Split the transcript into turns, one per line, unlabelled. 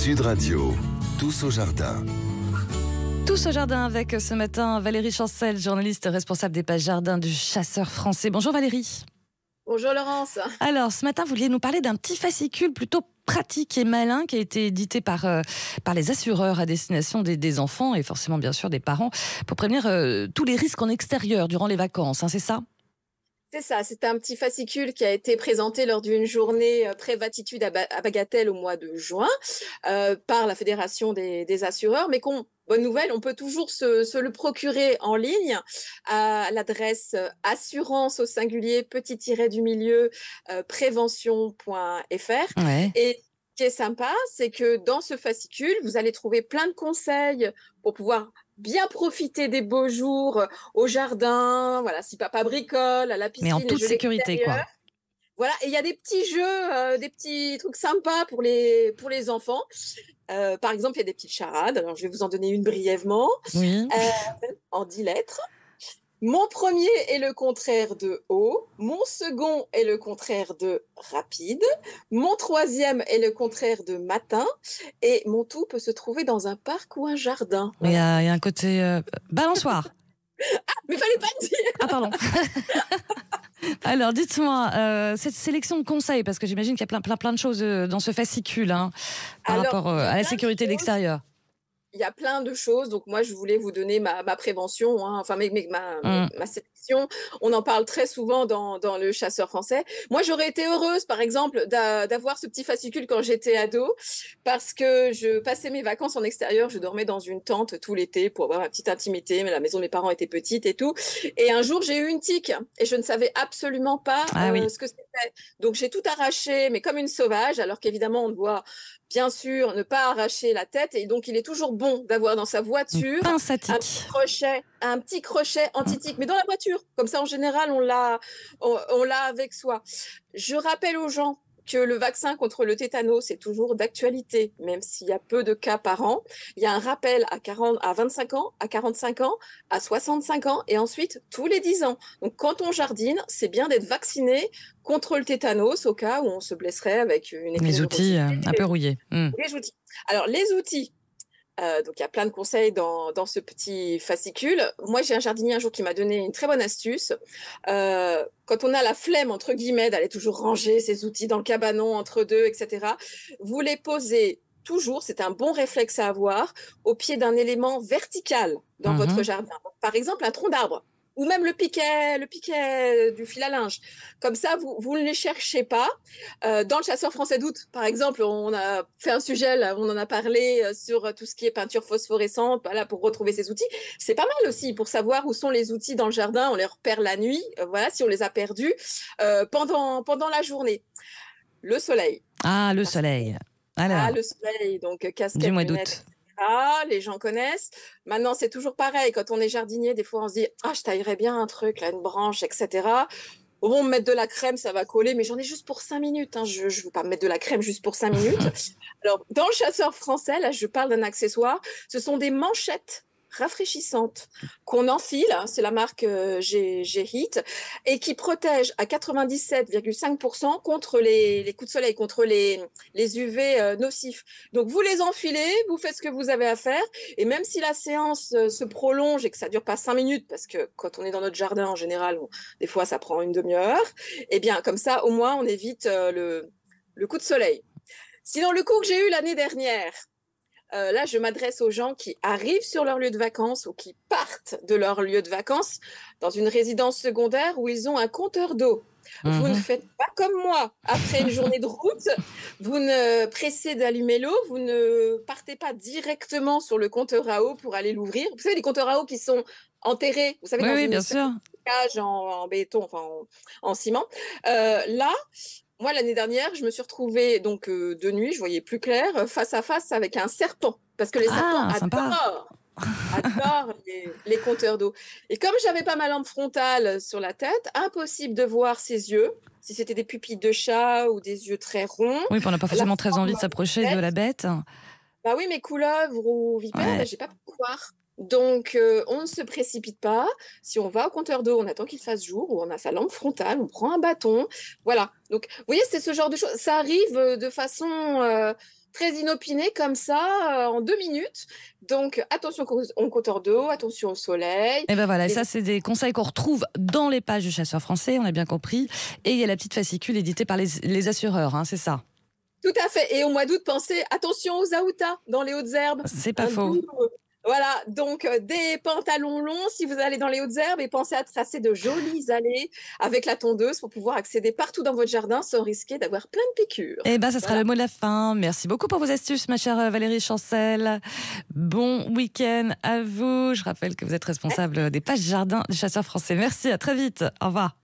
Sud Radio, tous au jardin.
Tous au jardin avec ce matin Valérie Chancel, journaliste responsable des pages jardin du Chasseur français. Bonjour Valérie.
Bonjour Laurence.
Alors ce matin, vous vouliez nous parler d'un petit fascicule plutôt pratique et malin qui a été édité par les assureurs à destination des enfants et forcément bien sûr des parents pour prévenir tous les risques en extérieur durant les vacances, c'est ça ?
C'est ça, c'est un petit fascicule qui a été présenté lors d'une journée Prévatitude à Bagatelle au mois de juin par la Fédération des assureurs, mais bonne nouvelle, on peut toujours se le procurer en ligne à l'adresse assurance au singulier petit-du-milieu prévention.fr.
Ouais.
Et ce qui est sympa, c'est que dans ce fascicule, vous allez trouver plein de conseils pour pouvoir bien profiter des beaux jours au jardin, voilà, si papa bricole, à la piscine.
Mais en toute sécurité, quoi.
Voilà, et il y a des petits jeux, des petits trucs sympas pour les enfants. Par exemple, il y a des petites charades. Alors, je vais vous en donner une brièvement.
Oui.
En 10 lettres. Mon premier est le contraire de haut. Mon second est le contraire de rapide. Mon troisième est le contraire de matin. Et mon tout peut se trouver dans un parc ou un jardin.
Il y a un côté balançoire.
Ah, mais fallait pas le dire.
Ah, pardon. Alors, dites-moi, cette sélection de conseils, parce que j'imagine qu'il y a plein de choses dans ce fascicule par rapport à la sécurité de l'extérieur.
Il y a plein de choses, donc moi je voulais vous donner ma prévention, enfin ma sélection. On en parle très souvent dans le Chasseur français. Moi j'aurais été heureuse par exemple d'avoir ce petit fascicule quand j'étais ado, parce que je passais mes vacances en extérieur, je dormais dans une tente tout l'été pour avoir ma petite intimité, mais la maison de mes parents était petite et tout. Et un jour j'ai eu une tique et je ne savais absolument pas ce que c'était. Donc j'ai tout arraché, mais comme une sauvage, alors qu'évidemment on doit bien sûr ne pas arracher la tête, et donc il est toujours bon d'avoir dans sa voiture un petit crochet anti-tique, mais dans la voiture, comme ça en général on l'a avec soi. Je rappelle aux gens que le vaccin contre le tétanos est toujours d'actualité, même s'il y a peu de cas par an. Il y a un rappel à 25 ans, à 45 ans, à 65 ans et ensuite tous les 10 ans. Donc quand on jardine, c'est bien d'être vacciné contre le tétanos au cas où on se blesserait avec une épine.
Les outils un peu rouillés.
Les outils. Alors les outils, donc il y a plein de conseils dans ce petit fascicule. Moi, j'ai un jardinier un jour qui m'a donné une très bonne astuce. Quand on a la flemme, entre guillemets, d'aller toujours ranger ses outils dans le cabanon entre deux, etc., vous les posez toujours, c'est un bon réflexe à avoir, au pied d'un élément vertical dans votre jardin. Par exemple, un tronc d'arbre. Ou même le piquet du fil à linge. Comme ça, vous ne les cherchez pas. Dans le Chasseur français d'août, par exemple, on a fait un sujet, là, on en a parlé sur tout ce qui est peinture phosphorescente, voilà, pour retrouver ces outils. C'est pas mal aussi pour savoir où sont les outils dans le jardin. On les repère la nuit, voilà, si on les a perdus pendant la journée. Le soleil.
Ah, le soleil. Alors,
le soleil, donc casquette,
du mois
lunettes.
d'août.
Les gens connaissent. Maintenant, c'est toujours pareil. Quand on est jardinier, des fois, on se dit « Ah, je taillerais bien un truc, là, une branche, etc. » Bon, mettre de la crème, ça va coller, mais j'en ai juste pour 5 minutes. Je ne veux pas mettre de la crème juste pour 5 minutes. Alors, dans le Chasseur français, là, je parle d'un accessoire. Ce sont des manchettes rafraîchissantes qu'on enfile, c'est la marque G-Hit, et qui protège à 97,5% contre les coups de soleil, contre les UV nocifs. Donc vous les enfilez, vous faites ce que vous avez à faire, et même si la séance se prolonge et que ça dure pas 5 minutes, parce que quand on est dans notre jardin en général, des fois ça prend une demi-heure, et bien comme ça au moins on évite le coup de soleil. Sinon, le coup que j'ai eu l'année dernière, là, je m'adresse aux gens qui arrivent sur leur lieu de vacances ou qui partent de leur lieu de vacances dans une résidence secondaire où ils ont un compteur d'eau. Vous ne faites pas comme moi. Après une journée de route, vous ne pressez d'allumer l'eau, vous ne partez pas directement sur le compteur à eau pour aller l'ouvrir. Vous savez, les compteurs à eau qui sont enterrés, vous savez, dans une
bien sûr.
cage en béton, enfin en ciment. Là, moi, l'année dernière, je me suis retrouvée donc de nuit, je voyais plus clair, face à face avec un serpent. Parce que les serpents adorent les compteurs d'eau. Et comme j'avais pas ma lampe frontale sur la tête, impossible de voir ses yeux, si c'était des pupilles de chat ou des yeux très ronds.
Oui, on n'a pas forcément très envie de s'approcher de la bête.
Bah oui, mais couleuvres ou vipères, j'ai pas pu voir. Donc, on ne se précipite pas. Si on va au compteur d'eau, on attend qu'il fasse jour, ou on a sa lampe frontale, on prend un bâton. Voilà. Donc, vous voyez, c'est ce genre de choses. Ça arrive de façon très inopiné comme ça, en 2 minutes. Donc attention aux compteurs d'eau, attention au soleil.
Et ben voilà, et
Les
ça c'est des conseils qu'on retrouve dans les pages du Chasseur français, on a bien compris. Et il y a la petite fascicule éditée par les assureurs, hein, c'est ça.
Tout à fait. Et au mois d'août, pensez attention aux aoutas dans les hautes herbes.
C'est pas
Hein,
faux.
douloureux. Voilà, donc des pantalons longs si vous allez dans les hautes herbes et pensez à tracer de jolies allées avec la tondeuse pour pouvoir accéder partout dans votre jardin sans risquer d'avoir plein de piqûres.
Et ben ça sera
Voilà.
le mot de la fin. Merci beaucoup pour vos astuces, ma chère Valérie Chancel. Bon week-end à vous. Je rappelle que vous êtes responsable des pages jardin du Chasseur français. Merci, à très vite. Au revoir.